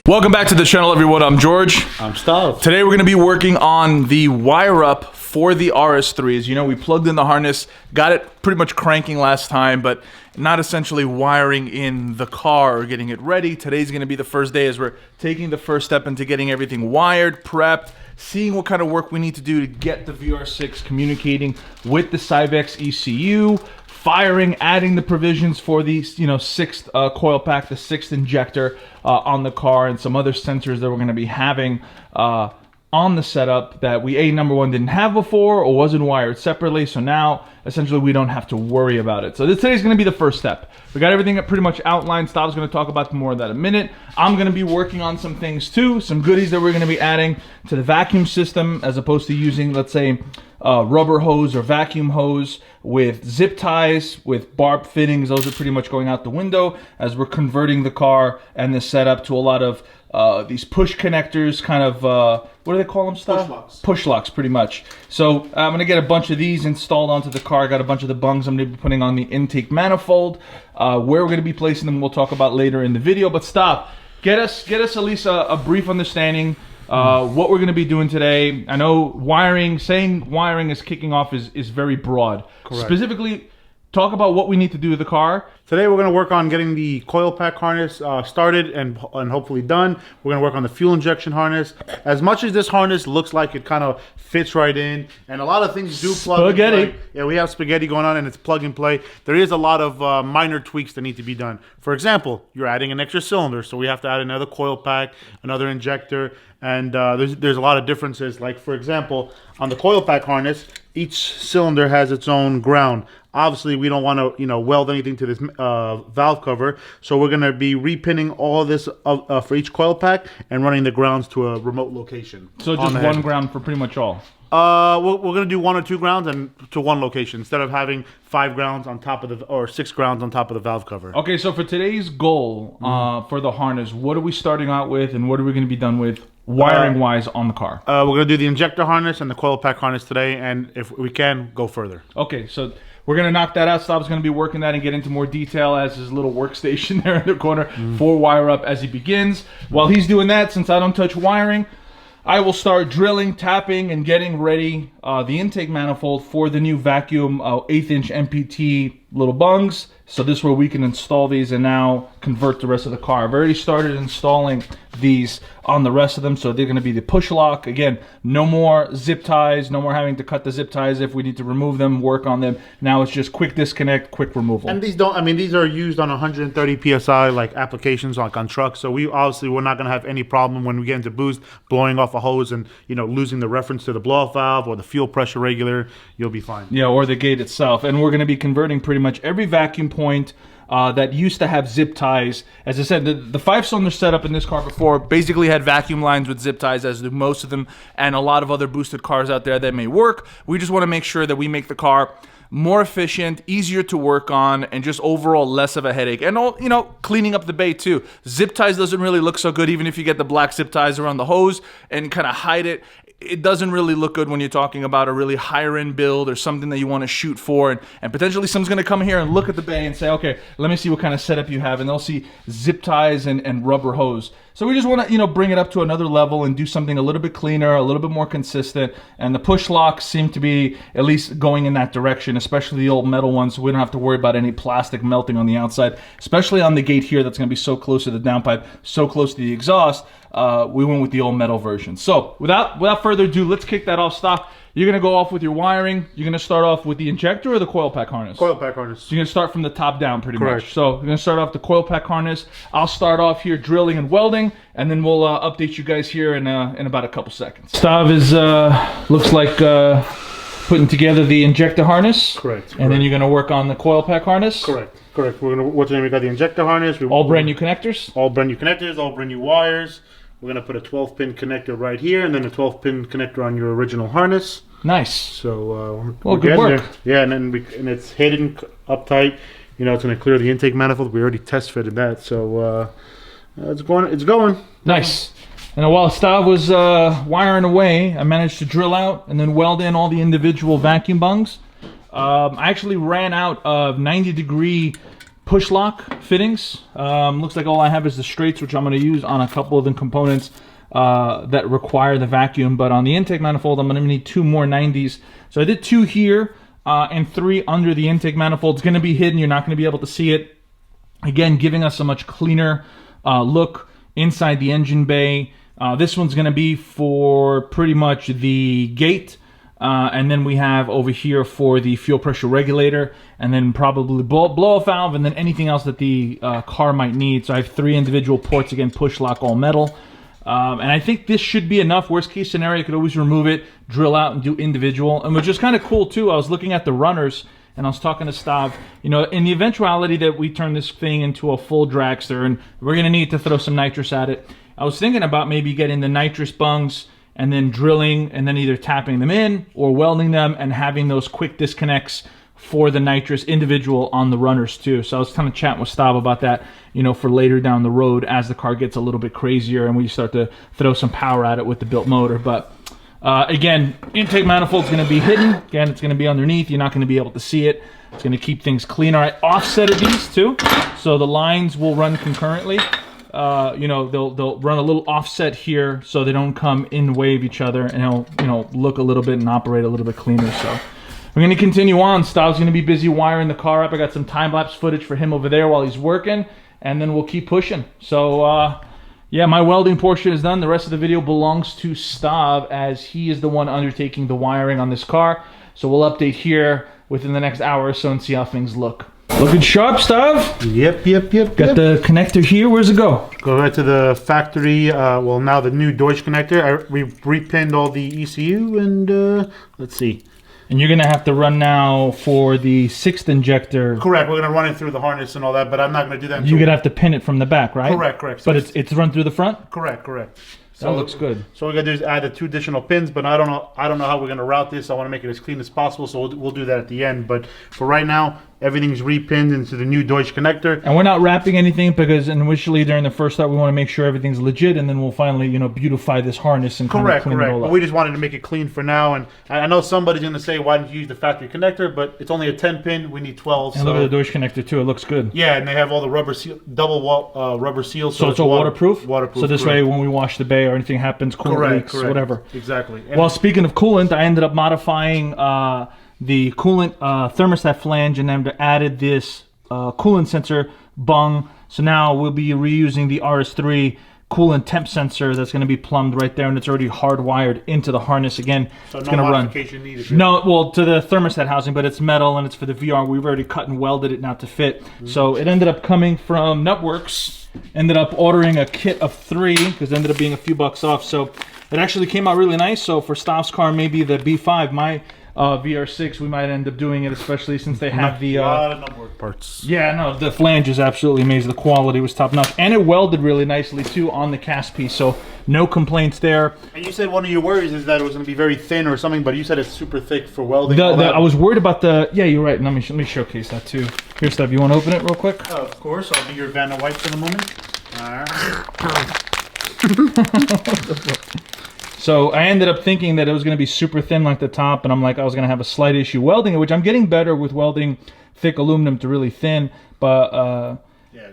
Welcome back to the channel, everyone. I'm George. I'm Stav. Today we're going to be working on the wire up for the RS3. As you know, we plugged in the harness, got it pretty much cranking last time, but not essentially wiring in the car or getting it ready. Today's going to be the first day as we're taking the first step into getting everything wired, prepped, seeing what kind of work we need to do to get the VR6 communicating with the Syvecs ECU, firing, adding the provisions for the sixth coil pack, the sixth injector on the car, and some other sensors that we're going to be having on the setup that we number one didn't have before or wasn't wired separately. So now essentially we don't have to worry about it. So today's going to be the first step. We got everything pretty much outlined. Stav's going to talk about more of that in a minute. I'm going to be working on some things too, some goodies that we're going to be adding to the vacuum system as opposed to using, let's say, rubber hose or vacuum hose with zip ties with barbed fittings. Those are pretty much going out the window as we're converting the car and the setup to a lot of these push connectors, kind of what do they call them, Stav? Push locks. Push locks, pretty much. So I'm gonna get a bunch of these installed onto the car. I got a bunch of the bungs I'm gonna be putting on the intake manifold. Where we're gonna be placing them, we'll talk about later in the video. But Stav, get us at least a brief understanding what we're gonna be doing today. I know saying wiring is kicking off is very broad. Correct. Specifically, talk about what we need to do with the car. Today we're going to work on getting the coil pack harness started and hopefully done. We're going to work on the fuel injection harness. As much as this harness looks like it kind of fits right in, and a lot of things do plug and play. Yeah, we have spaghetti going on and it's plug and play. There is a lot of minor tweaks that need to be done. For example, you're adding an extra cylinder, so we have to add another coil pack, another injector, and there's a lot of differences. Like, for example, on the coil pack harness, each cylinder has its own ground. Obviously, we don't want to, weld anything to this valve cover, so we're going to be repinning all this for each coil pack and running the grounds to a remote location. So just one ground for pretty much all? We're going to do 1 or 2 grounds and to one location instead of having 5 grounds on top of or 6 grounds on top of the valve cover. Okay, so for today's goal for the harness, what are we starting out with and what are we going to be done with wiring-wise on the car? We're going to do the injector harness and the coil pack harness today, and if we can, go further. Okay, so we're going to knock that out. Stav's going to be working that and get into more detail as his little workstation there in the corner for wire up as he begins. While he's doing that, since I don't touch wiring, I will start drilling, tapping, and getting ready the intake manifold for the new vacuum 1/8" MPT little bungs. So this way we can install these and now convert the rest of the car. I've already started installing these on the rest of them, so they're going to be the push lock. Again, no more zip ties, no more having to cut the zip ties if we need to remove them, work on them. Now it's just quick disconnect, quick removal. And these these are used on 130 psi like applications, like on trucks. So we're not going to have any problem when we get into boost, blowing off a hose and losing the reference to the blow off valve or the fuel pressure regulator. You'll be fine. Yeah, or the gate itself. And we're going to be converting pretty much every vacuum point that used to have zip ties. As I said, the 5-cylinder setup in this car before basically had vacuum lines with zip ties, as do most of them, and a lot of other boosted cars out there that may work. We just want to make sure that we make the car more efficient, easier to work on, and just overall less of a headache. And cleaning up the bay too. Zip ties doesn't really look so good, even if you get the black zip ties around the hose and kind of hide it. It doesn't really look good when you're talking about a really higher end build or something that you want to shoot for, and potentially someone's going to come here and look at the bay and say, okay, let me see what kind of setup you have, and they'll see zip ties and rubber hose. So we just want to bring it up to another level and do something a little bit cleaner, a little bit more consistent, and the push locks seem to be at least going in that direction, especially the old metal ones, so we don't have to worry about any plastic melting on the outside, especially on the gate here that's going to be so close to the downpipe, so close to the exhaust. We went with the old metal version. So without further ado, let's kick that off. Stop. You're going to go off with your wiring. You're going to start off with the injector or the coil pack harness? Coil pack harness. So you're going to start from the top down pretty Correct. much. So you're going to start off the coil pack harness. I'll start off here drilling and welding, and then we'll update you guys here in about a couple seconds. Stav is, looks like putting together the injector harness. Correct. And then you're going to work on the coil pack harness. Correct. We're going to, we got the injector harness. All brand new connectors? All brand new connectors, all brand new wires. We're going to put a 12-pin connector right here, and then a 12-pin connector on your original harness. Nice. So well, good work. There. Yeah, and then and it's hidden up tight. It's going to clear the intake manifold. We already test fitted that, so it's going. Nice. And while Stav was wiring away, I managed to drill out and then weld in all the individual vacuum bungs. I actually ran out of 90-degree push lock fittings. Looks like all I have is the straights, which I'm going to use on a couple of the components that require the vacuum. But on the intake manifold, I'm going to need 2 more 90s. So I did 2 here and 3 under the intake manifold. It's going to be hidden. You're not going to be able to see it. Again, giving us a much cleaner look inside the engine bay. This one's going to be for pretty much the gate. And then we have over here for the fuel pressure regulator, and then probably blow-off valve, and then anything else that the car might need. So I have 3 individual ports, again, push lock, all metal. And I think this should be enough. Worst case scenario, you could always remove it, drill out, and do individual. And which is kind of cool too, I was looking at the runners, and I was talking to Stav, you know, in the eventuality that we turn this thing into a full dragster, and we're going to need to throw some nitrous at it, I was thinking about maybe getting the nitrous bungs and then drilling and then either tapping them in or welding them and having those quick disconnects for the nitrous individual on the runners too. So I was kind of chatting with Stav about that, you know, for later down the road as the car gets a little bit crazier and we start to throw some power at it with the built motor. But again, intake manifold is going to be hidden. Again, it's going to be underneath. You're not going to be able to see it. It's going to keep things clean. All right, offsetted these too, so the lines will run concurrently. You know, they'll run a little offset here so they don't come in the way of each other, and it'll, you know, look a little bit and operate a little bit cleaner. So we're going to continue on. Stav's going to be busy wiring the car up. I got some time-lapse footage for him over there while he's working, and then we'll keep pushing. So yeah, my welding portion is done. The rest of the video belongs to Stav, as he is the one undertaking the wiring on this car. So we'll update here within the next hour or so and see how things look. Looking sharp, Stav. Yep. Got the connector here. Where's it go? Go right to the factory. Well, now the new Deutsch connector. We repinned all the ECU, and let's see. And you're gonna have to run now for the 6th injector. Correct. We're gonna run it through the harness and all that, but I'm not gonna do that. You're gonna have to pin it from the back, right? Correct. So but it's run through the front. Correct. So that looks good. So what we're gonna do is add the 2 additional pins, but I don't know how we're gonna route this. I want to make it as clean as possible, so we'll do that at the end. But for right now, everything's repinned into the new Deutsch connector. And we're not wrapping anything because initially during the first start we want to make sure everything's legit, and then we'll finally, you know, beautify this harness and correct. Clean it all up. But we just wanted to make it clean for now. And I know somebody's gonna say, why didn't you use the factory connector? But it's only a 10 pin. We need 12. And look at the Deutsch connector too. It looks good. Yeah, and they have all the rubber seal, rubber seals. So it's all waterproof. Waterproof. So this way, when we wash the bay or anything happens, coolant leaks, whatever. Exactly. And well, speaking of coolant, I ended up modifying the coolant thermostat flange, and then added this coolant sensor bung. So now we'll be reusing the RS3 coolant temp sensor that's going to be plumbed right there, and it's already hardwired into the harness. Again, so it's no going to run. Modification needed. No, well, to the thermostat housing, but it's metal and it's for the VR. We've already cut and welded it now to fit. So it ended up coming from Nutworks. Ended up ordering a kit of 3 because it ended up being a few bucks off. So it actually came out really nice. So for Stav's car, maybe the B5, my VR6, we might end up doing it, especially since they have the a lot of Nutwork parts. Yeah, no, the flange is absolutely amazing. The quality was top notch, and it welded really nicely too on the cast piece. So no complaints there. And you said one of your worries is that it was going to be very thin or something, but you said it's super thick for welding. I was worried about the. Yeah, you're right. Let me showcase that too. Here, Steph, you want to open it real quick? Of course, I'll be your Vanna White for the moment. So I ended up thinking that it was going to be super thin like the top, and I'm like, I was going to have a slight issue welding it, which I'm getting better with welding thick aluminum to really thin, but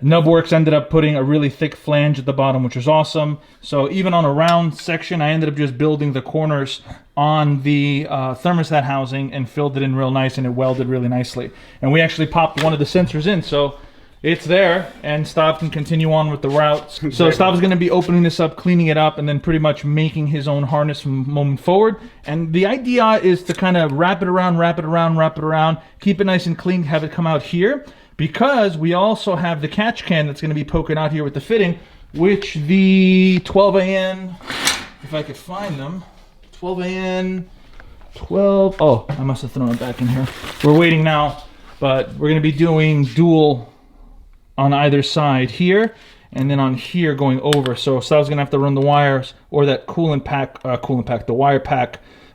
Nubworks ended up putting a really thick flange at the bottom, which was awesome. So even on a round section, I ended up just building the corners on the thermostat housing and filled it in real nice, and it welded really nicely. And we actually popped one of the sensors in, so it's there, and Stav can continue on with the routes. So Stav's going to be opening this up, cleaning it up, and then pretty much making his own harness from moment forward. And the idea is to kind of wrap it around, keep it nice and clean, have it come out here, because we also have the catch can that's going to be poking out here with the fitting, which the 12AN, if I could find them, 12AN, oh, I must have thrown it back in here. We're waiting now, but we're going to be doing dual on either side here, and then on here going over. So Stav's gonna have to run the wires or that the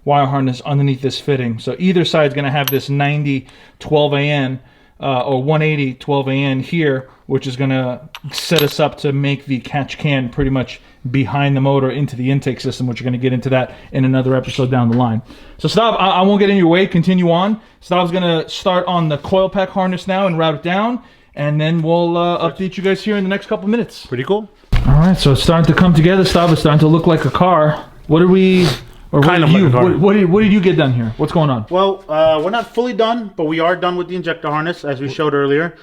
wire harness underneath this fitting. So either side's gonna have this 90 12AN or 180 12AN here, which is gonna set us up to make the catch can pretty much behind the motor into the intake system, which we're gonna get into that in another episode down the line. So Stav, I won't get in your way, continue on. Stav's gonna start on the coil pack harness now and route it down. and then we'll update you guys here in the next couple minutes. Pretty cool. All right, so it's starting to come together, Stav. It's starting to look like a car. What are we... Or Kind of like a car. What did you get done here? What's going on? Well, we're not fully done, but we are done with the injector harness, as we showed earlier.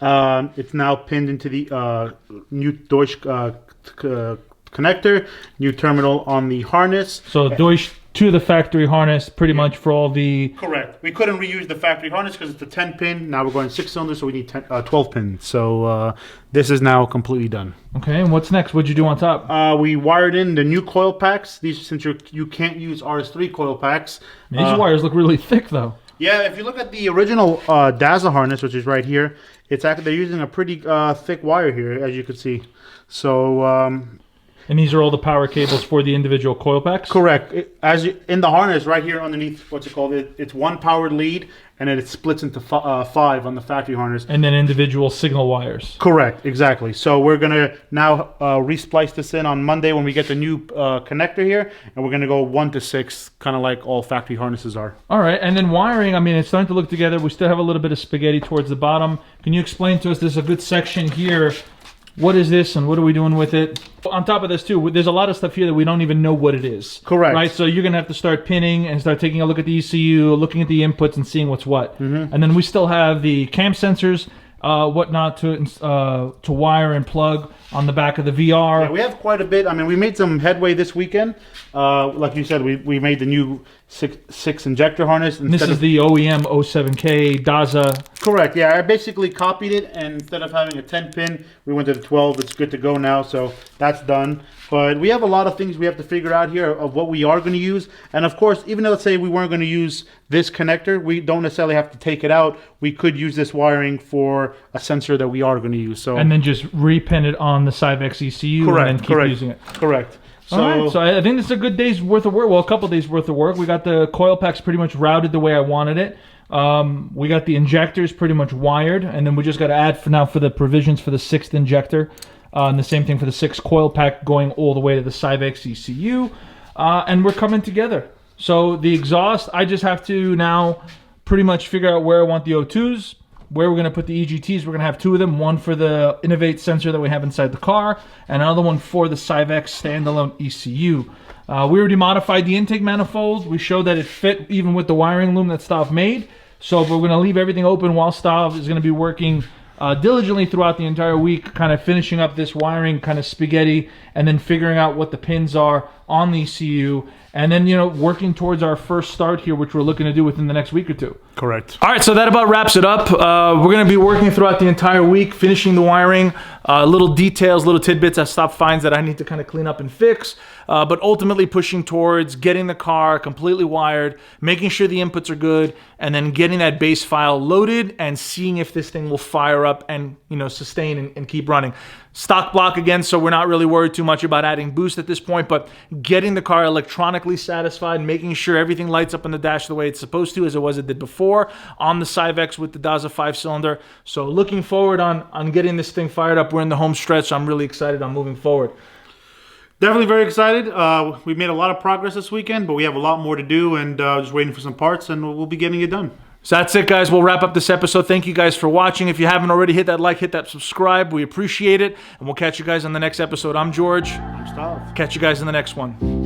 It's now pinned into the new Deutsch connector, new terminal on the harness. So Deutsch to the factory harness, pretty much for all the... Correct. We couldn't reuse the factory harness because it's a 10-pin. Now we're going 6-cylinder, so we need 12 pins. So this is now completely done. Okay, and what's next? What'd you do on top? We wired in the new coil packs. These, since you can't use RS3 coil packs. These wires look really thick, though. Yeah, if you look at the original DAZA harness, which is right here, it's actually they're using a pretty thick wire here, as you can see. So... and these are all the power cables for the individual coil packs? Correct. In the harness right here underneath, what's it called? It's one powered lead, and then it splits into 5 on the factory harness. And then individual signal wires. Correct, exactly. So we're going to now resplice this in on Monday when we get the new connector here, and we're going to go 1 to 6, kind of like all factory harnesses are. All right, and then wiring, I mean, it's starting to look together. We still have a little bit of spaghetti towards the bottom. Can you explain to us, there's a good section here. What is this and what are we doing with it? On top of this too, there's a lot of stuff here that we don't even know what it is. Correct. Right, so you're going to have to start pinning and start taking a look at the ECU, looking at the inputs and seeing what's what. And then we still have the cam sensors, whatnot to wire and plug on the back of the VR. Yeah, we have quite a bit. I mean, we made some headway this weekend. Like you said, we made the new 6 injector harness. And this is the OEM 07K DAZA. Correct, yeah. I basically copied it, and instead of having a 10-pin, we went to the 12. It's good to go now, so that's done. But we have a lot of things we have to figure out here of what we are going to use. And of course, even though, let's say we weren't going to use this connector, we don't necessarily have to take it out. We could use this wiring for a sensor that we are going to use. So and then just repin it on the Syvecs ECU. Correct, and then keep using it. Correct. So, all right, so I think this is a good day's worth of work. Well, a couple days worth of work. We got the coil packs pretty much routed the way I wanted it. We got the injectors pretty much wired, and then we just got to add for the provisions for the 6th injector, and the same thing for the 6th coil pack going all the way to the Syvecs ECU, and we're coming together. So the exhaust, I just have to now pretty much figure out where I want the O2s, where we're going to put the EGTs. We're going to have 2 of them, one for the Innovate sensor that we have inside the car, and another one for the Syvecs standalone ECU. We already modified the intake manifold. We showed that it fit even with the wiring loom that Stav made. So we're going to leave everything open while Stav is going to be working diligently throughout the entire week, kind of finishing up this wiring kind of spaghetti, and then figuring out what the pins are on the ECU, and then, you know, working towards our first start here, which we're looking to do within the next week or 2. Correct. All right, so that about wraps it up. We're going to be working throughout the entire week, finishing the wiring, little details, little tidbits as Stav finds that I need to kind of clean up and fix, but ultimately pushing towards getting the car completely wired, making sure the inputs are good, and then getting that base file loaded and seeing if this thing will fire up and, you know, sustain and keep running. Stock block again, so we're not really worried too much about adding boost at this point, but getting the car electronically satisfied, making sure everything lights up on the dash the way it's supposed to, as it did before on the Syvecs with the DAZA 5-cylinder. So looking forward on getting this thing fired up. We're in the home stretch, so I'm really excited on moving forward. Definitely very excited. We made a lot of progress this weekend, but we have a lot more to do, and just waiting for some parts, and we'll be getting it done. So that's it, guys. We'll wrap up this episode. Thank you guys for watching. If you haven't already, hit that like, hit that subscribe. We appreciate it, and we'll catch you guys on the next episode. I'm George. I'm Stav. Catch you guys in the next one.